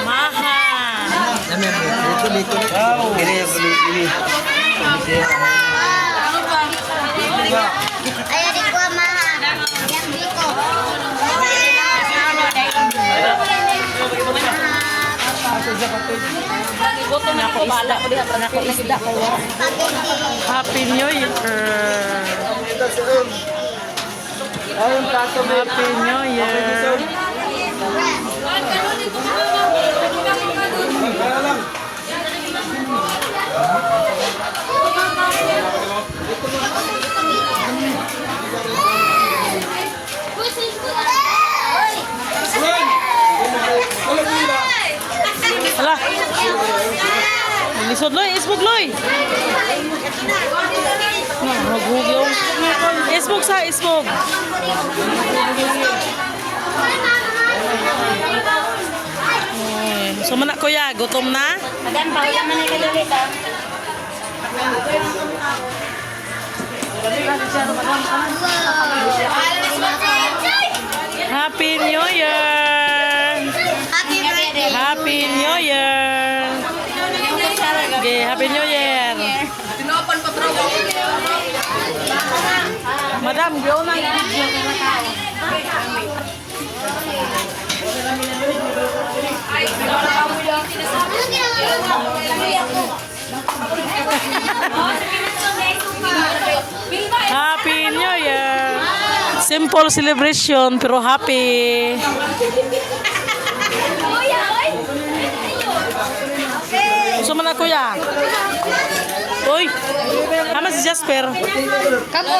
Maha. Ayan, di ko maha. Yang biko. Happy New Year. Happy New Year. Hala. Lisod loy, isbog loy. Magugyo. Isbog sa isbog. So mana kuya, gutom na? Adan pa ulam man ni kadulit ah. Happy New Year. Happy birthday. Happy New Year. Okay, Happy New Year. Madam, go na. Happy New Year. Simple celebration pero happy. Gusto mo na kuya? Uy, hama si Jasper. Kamu.